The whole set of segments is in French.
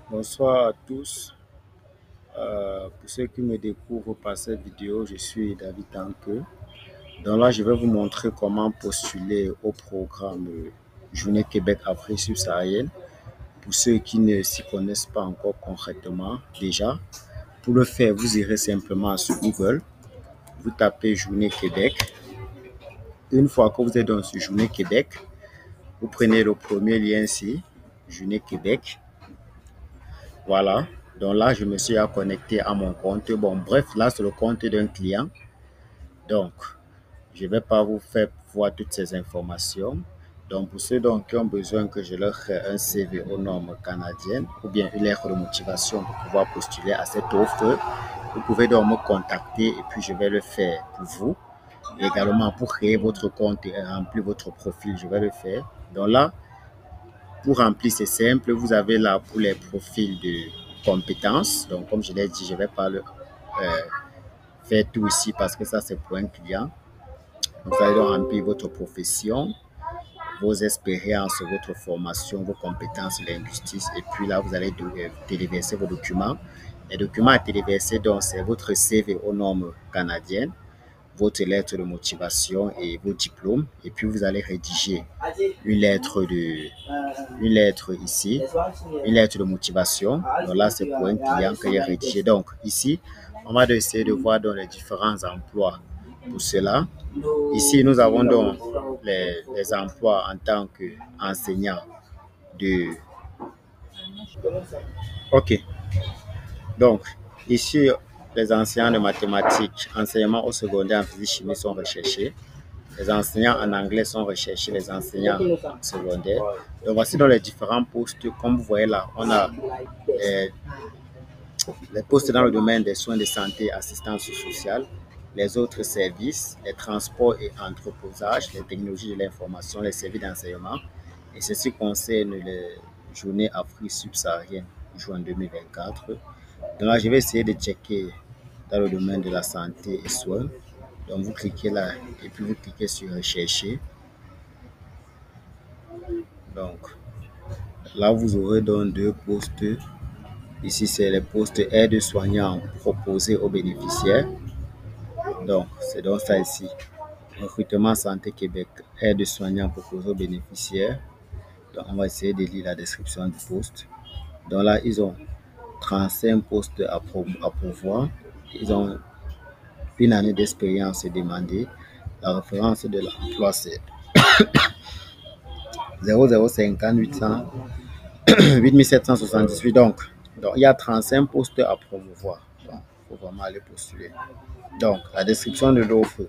Bonsoir à tous. Pour ceux qui me découvrent par cette vidéo, je suis David Tanque. Donc là, je vais vous montrer comment postuler au programme Journée Québec Afrique subsaharienne. Pour ceux qui ne s'y connaissent pas encore concrètement, déjà, pour le faire, vous irez simplement sur Google, vous tapez Journée Québec. Une fois que vous êtes dans ce Journée Québec, vous prenez le premier lien ici, Journée Québec. Voilà. Donc là, je me suis connecté à mon compte. Bon, bref, là, c'est le compte d'un client. Donc, je ne vais pas vous faire voir toutes ces informations. Donc, pour ceux donc, qui ont besoin que je leur crée un CV aux normes canadiennes ou bien une lettre de motivation pour pouvoir postuler à cette offre, vous pouvez donc me contacter et puis je vais le faire pour vous. Également, pour créer votre compte et remplir votre profil, je vais le faire. Donc là, pour remplir, c'est simple. Vous avez là pour les profils de compétences. Donc, comme je l'ai dit, je ne vais pas le faire tout ici parce que ça, c'est pour un client. Vous allez donc remplir votre profession, vos expériences, votre formation, vos compétences linguistiques. Et puis là, vous allez téléverser vos documents. Les documents à téléverser, donc, c'est votre CV aux normes canadiennes, votre lettre de motivation et vos diplômes. Et puis, vous allez rédiger une lettre ici, une lettre de motivation. Donc là, c'est pour un client que j'ai rédigé. Donc ici, on va essayer de voir dans les différents emplois. Pour cela, ici, nous avons donc les emplois en tant qu'enseignant de... OK. Donc, ici, les enseignants de mathématiques, enseignement au secondaire en physique chimie sont recherchés. Les enseignants en anglais sont recherchés, les enseignants secondaires. Donc, voici dans les différents postes. Comme vous voyez là, on a les postes dans le domaine des soins de santé, assistance sociale, les autres services, les transports et entreposages, les technologies de l'information, les services d'enseignement. Et ceci concerne les journées Afrique subsaharienne, juin 2024. Donc là, je vais essayer de checker dans le domaine de la santé et soins. Donc vous cliquez là et puis vous cliquez sur rechercher. Donc là, vous aurez donc deux postes. Ici, c'est les postes aide-soignants proposés aux bénéficiaires. Donc, c'est donc ça ici. Recrutement Santé Québec, aide-soignants proposés aux bénéficiaires. Donc, on va essayer de lire la description du poste. Donc là, ils ont 35 postes à pourvoir. Ils ont une année d'expérience demandée. La référence de l'emploi, c'est 0050 800 8778. Donc, il y a 35 postes à promouvoir. Donc, il faut vraiment aller postuler. Donc, la description de l'offre.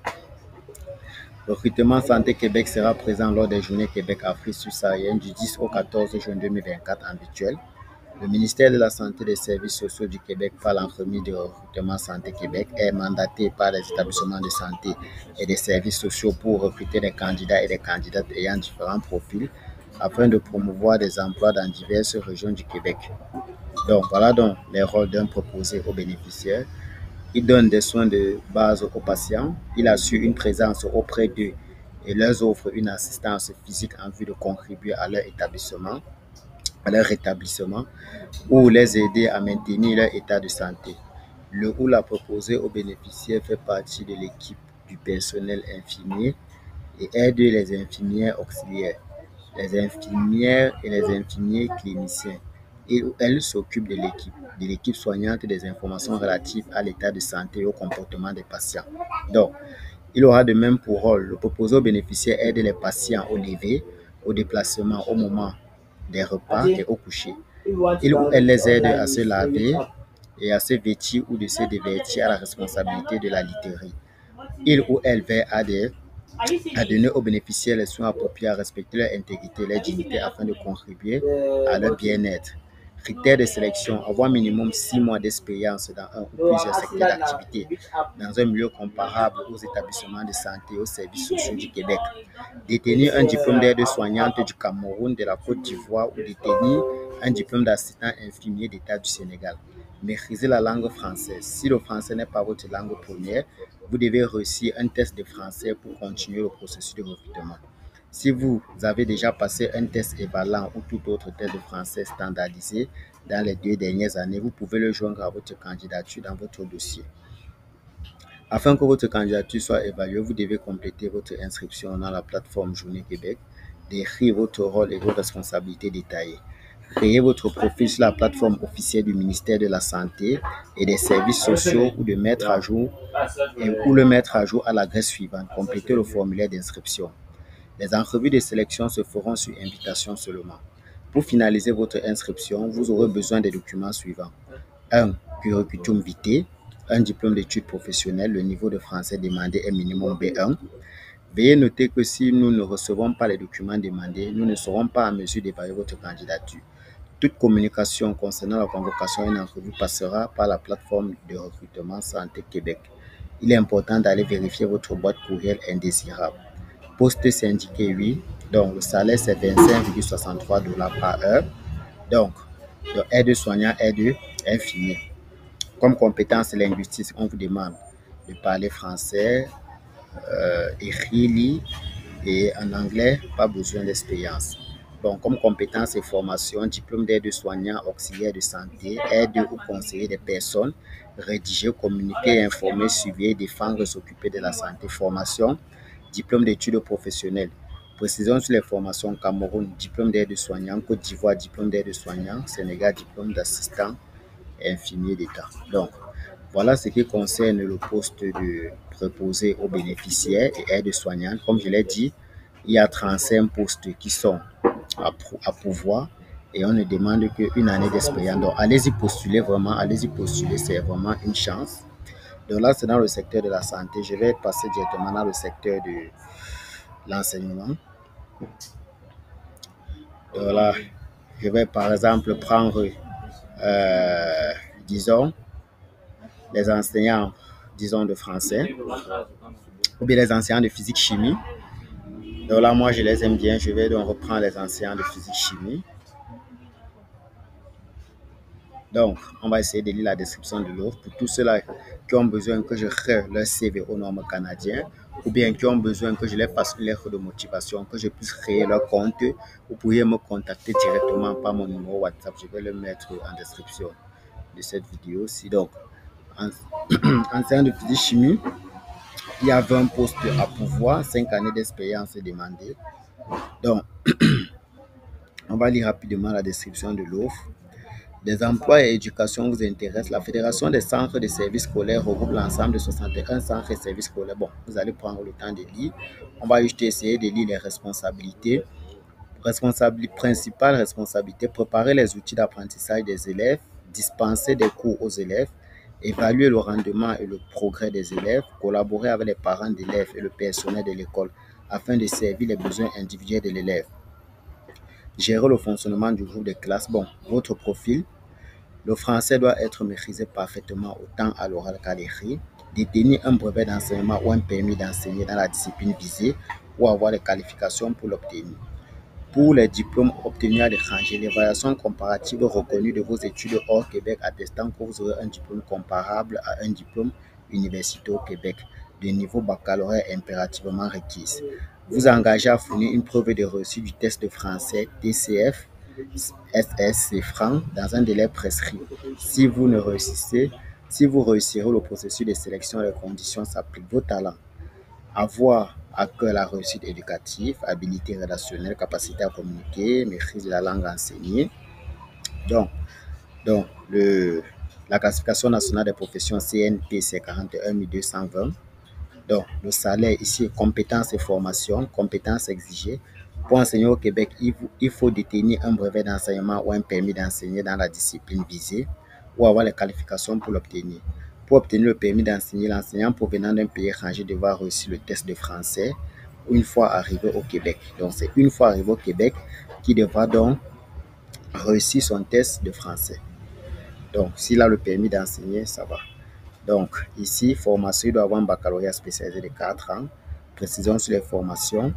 Le recrutement Santé Québec sera présent lors des Journées Québec Afrique subsaharienne du 10 au 14 juin 2024 en virtuel. Le ministère de la Santé et des Services sociaux du Québec, par l'entremise du recrutement Santé Québec, est mandaté par les établissements de santé et des services sociaux pour recruter des candidats et des candidates ayant différents profils afin de promouvoir des emplois dans diverses régions du Québec. Donc, voilà donc les rôles d'un proposé aux bénéficiaires. Il donne des soins de base aux patients. Il assure une présence auprès d'eux et leur offre une assistance physique en vue de contribuer à leur rétablissement ou les aider à maintenir leur état de santé. Le ou la proposé aux bénéficiaires fait partie de l'équipe du personnel infirmier et aide les infirmières auxiliaires, les infirmières et les infirmiers cliniciens. Et elle s'occupe de l'équipe soignante des informations relatives à l'état de santé et au comportement des patients. Donc, il aura de même pour rôle, le proposé aux bénéficiaires aide les patients au lever, au déplacement, au moment des repas et au coucher. Il ou elle les aide à se laver et à se vêtir ou de se dévêtir à la responsabilité de la literie. Il ou elle veille à donner aux bénéficiaires les soins appropriés, à respecter leur intégrité et leur dignité afin de contribuer à leur bien-être. Critères de sélection, avoir minimum 6 mois d'expérience dans un ou plusieurs secteurs d'activité dans un milieu comparable aux établissements de santé et aux services sociaux du Québec. Détenir un diplôme d'aide-soignante du Cameroun, de la Côte d'Ivoire ou détenir un diplôme d'assistant infirmier d'État du Sénégal. Maîtriser la langue française. Si le français n'est pas votre langue première, vous devez réussir un test de français pour continuer le processus de recrutement. Si vous avez déjà passé un test évaluant ou tout autre test de français standardisé dans les 2 dernières années, vous pouvez le joindre à votre candidature dans votre dossier. Afin que votre candidature soit évaluée, vous devez compléter votre inscription dans la plateforme Journée Québec, décrire votre rôle et vos responsabilités détaillées. Créer votre profil sur la plateforme officielle du ministère de la Santé et des services sociaux ou le mettre à jour à l'adresse suivante. Compléter le formulaire d'inscription. Les entrevues de sélection se feront sur invitation seulement. Pour finaliser votre inscription, vous aurez besoin des documents suivants. Un curriculum vitae, un diplôme d'études professionnelles, le niveau de français demandé est minimum B1. Veuillez noter que si nous ne recevons pas les documents demandés, nous ne serons pas en mesure d'évaluer votre candidature. Toute communication concernant la convocation à une entrevue passera par la plateforme de recrutement Santé Québec. Il est important d'aller vérifier votre boîte courriel indésirable. Poste syndiqué 8, donc le salaire c'est 25,63 $ par heure. Donc, aide-soignant, aide infirmier. Comme compétence linguistique, on vous demande de parler français, écrit, lire, et en anglais, pas besoin d'expérience. Bon, comme compétence et formation, diplôme d'aide-soignant, auxiliaire de santé, aide ou conseiller des personnes, rédiger, communiquer, informer, suivre, défendre, s'occuper de la santé, formation, diplôme d'études professionnelles. Précision sur les formations: Cameroun, diplôme d'aide-soignant, Côte d'Ivoire, diplôme d'aide-soignant, Sénégal, diplôme d'assistant infirmier d'État. Donc, voilà ce qui concerne le poste de préposé aux bénéficiaires et aide-soignants. Comme je l'ai dit, il y a 35 postes qui sont à pourvoir et on ne demande qu'une année d'expérience. Donc, allez-y postuler vraiment, allez-y postuler, c'est vraiment une chance. Donc là, c'est dans le secteur de la santé. Je vais passer directement dans le secteur de l'enseignement. Donc là, je vais par exemple prendre, disons, les enseignants, disons, de français ou bien les enseignants de physique-chimie. Donc là, moi, je les aime bien. Je vais donc reprendre les enseignants de physique-chimie. Donc, on va essayer de lire la description de l'offre pour tous ceux-là qui ont besoin que je crée leur CV aux normes canadiennes ou bien qui ont besoin que je les fasse une lettre de motivation, que je puisse créer leur compte. Vous pourriez me contacter directement par mon numéro WhatsApp. Je vais le mettre en description de cette vidéo-ci. Donc, enseignant de physique-chimie, il y a 20 postes à pourvoir, 5 années d'expérience demandées. Donc, on va lire rapidement la description de l'offre. Des emplois et éducation vous intéressent. La Fédération des centres de services scolaires regroupe l'ensemble de 61 centres et services scolaires. Bon, vous allez prendre le temps de lire. On va juste essayer de lire les responsabilités. Principale responsabilité: préparer les outils d'apprentissage des élèves, dispenser des cours aux élèves, évaluer le rendement et le progrès des élèves, collaborer avec les parents d'élèves et le personnel de l'école afin de servir les besoins individuels de l'élève. Gérer le fonctionnement du groupe de classe. Bon, votre profil: le français doit être maîtrisé parfaitement autant à l'oral qu'à l'écrit, détenir un brevet d'enseignement ou un permis d'enseigner dans la discipline visée ou avoir les qualifications pour l'obtenir. Pour les diplômes obtenus à l'étranger, l'évaluation comparative reconnue de vos études hors Québec attestant que vous aurez un diplôme comparable à un diplôme universitaire au Québec de niveau baccalauréat impérativement requise. Vous engagez à fournir une preuve de reçu du test de français TCF SS et francs dans un délai prescrit. Si vous réussirez le processus de sélection, les conditions s'appliquent. Vos talents: avoir à cœur la réussite éducative, habilité rédactionnelle, capacité à communiquer, maîtrise de la langue enseignée. Donc la classification nationale des professions CNP, c'est 41 220. Donc, le salaire ici, compétences et formation, compétences exigées. Pour enseigner au Québec, il faut détenir un brevet d'enseignement ou un permis d'enseigner dans la discipline visée ou avoir les qualifications pour l'obtenir. Pour obtenir le permis d'enseigner, l'enseignant provenant d'un pays étranger devra réussir le test de français une fois arrivé au Québec. Donc, c'est une fois arrivé au Québec qu'il devra donc réussir son test de français. Donc, s'il a le permis d'enseigner, ça va. Donc, ici, formation, il doit avoir un baccalauréat spécialisé de 4 ans. Précision sur les formations: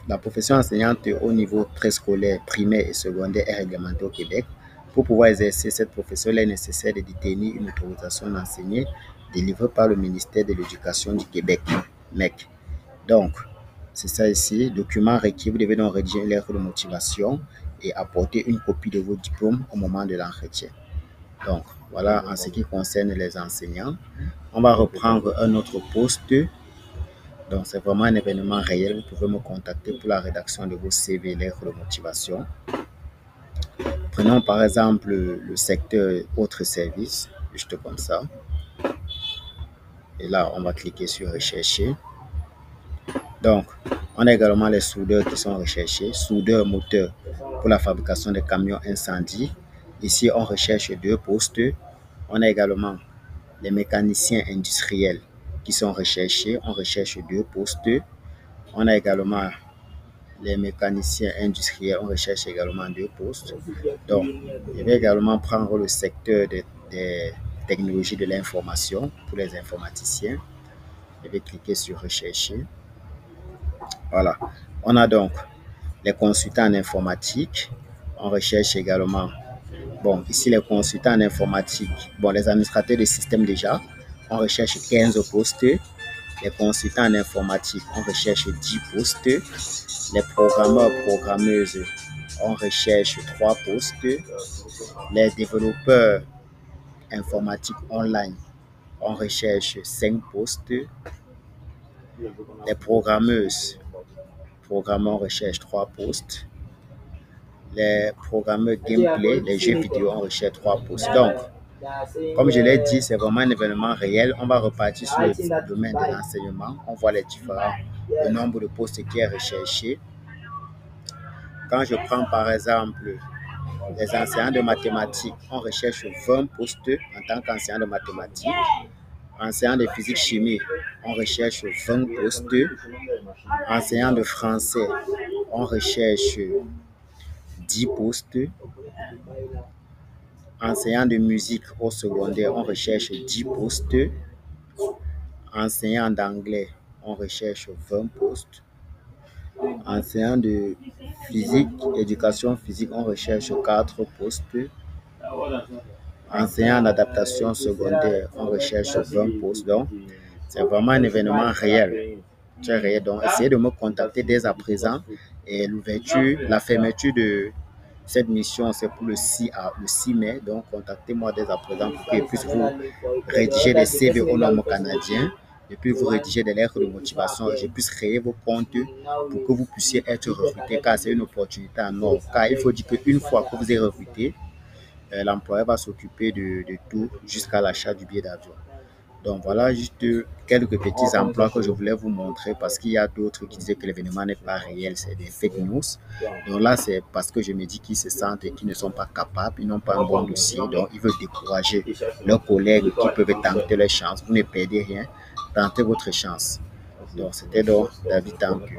la profession enseignante au niveau préscolaire, primaire et secondaire est réglementée au Québec. Pour pouvoir exercer cette profession, il est nécessaire de détenir une autorisation d'enseigner délivrée par le ministère de l'Éducation du Québec, MEC. Donc, C'est ça ici. Document requis. Vous devez donc rédiger une lettre de motivation et apporter une copie de vos diplômes au moment de l'entretien. Donc, voilà en ce qui concerne les enseignants. On va reprendre un autre poste. Donc, c'est vraiment un événement réel. Vous pouvez me contacter pour la rédaction de vos CV et lettres de motivation. Prenons par exemple le secteur autres services, juste comme ça. Et là, on va cliquer sur rechercher. Donc, on a également les soudeurs qui sont recherchés. Soudeur moteur pour la fabrication des camions incendie. Ici, on recherche 2 postes. On a également les mécaniciens industriels qui sont recherchés. On recherche 2 postes. On a également les mécaniciens industriels. On recherche également 2 postes. Donc, je vais également prendre le secteur des technologies de l'information pour les informaticiens. Je vais cliquer sur rechercher. Voilà. On a donc les consultants en informatique. On recherche également, bon, ici les consultants en informatique, bon, les administrateurs de système déjà. On recherche 15 postes. Les consultants en informatique, on recherche 10 postes. Les programmeurs, programmeuses, on recherche 3 postes. Les développeurs informatiques online, on recherche 5 postes. Les programmeuses, programmeurs, on recherche 3 postes. Les programmeurs gameplay, les jeux vidéo, on recherche 3 postes. Donc, comme je l'ai dit, c'est vraiment un événement réel. On va repartir sur le domaine de l'enseignement. On voit les différents, le nombre de postes qui est recherché. Quand je prends par exemple les enseignants de mathématiques, on recherche 20 postes en tant qu'enseignant de mathématiques. Enseignant de physique-chimie, on recherche 20 postes. Enseignant de français, on recherche 10 postes. Enseignant de musique au secondaire, on recherche 10 postes. Enseignant d'anglais, on recherche 20 postes. Enseignant de physique, éducation physique, on recherche 4 postes. Enseignant d'adaptation secondaire, on recherche 20 postes. Donc, c'est vraiment un événement réel. Très réel. Donc, essayez de me contacter dès à présent. Et l'ouverture, la fermeture de cette mission, c'est pour le 6 mai. Donc, contactez-moi dès à présent pour que je puisse vous rédiger des CV aux normes canadiens et puis vous rédiger des lettres de motivation et je puisse créer vos comptes pour que vous puissiez être recruté car c'est une opportunité en or. Car il faut dire qu'une fois que vous êtes recruté, l'employeur va s'occuper de tout jusqu'à l'achat du billet d'avion. Donc voilà juste quelques petits emplois que je voulais vous montrer parce qu'il y a d'autres qui disaient que l'événement n'est pas réel, c'est des fake news. Donc là, c'est parce que je me dis qu'ils se sentent et qu'ils ne sont pas capables, ils n'ont pas un bon dossier, donc ils veulent décourager leurs collègues qui peuvent tenter leur chance. Vous ne perdez rien, tentez votre chance. Donc c'était donc David Tanku.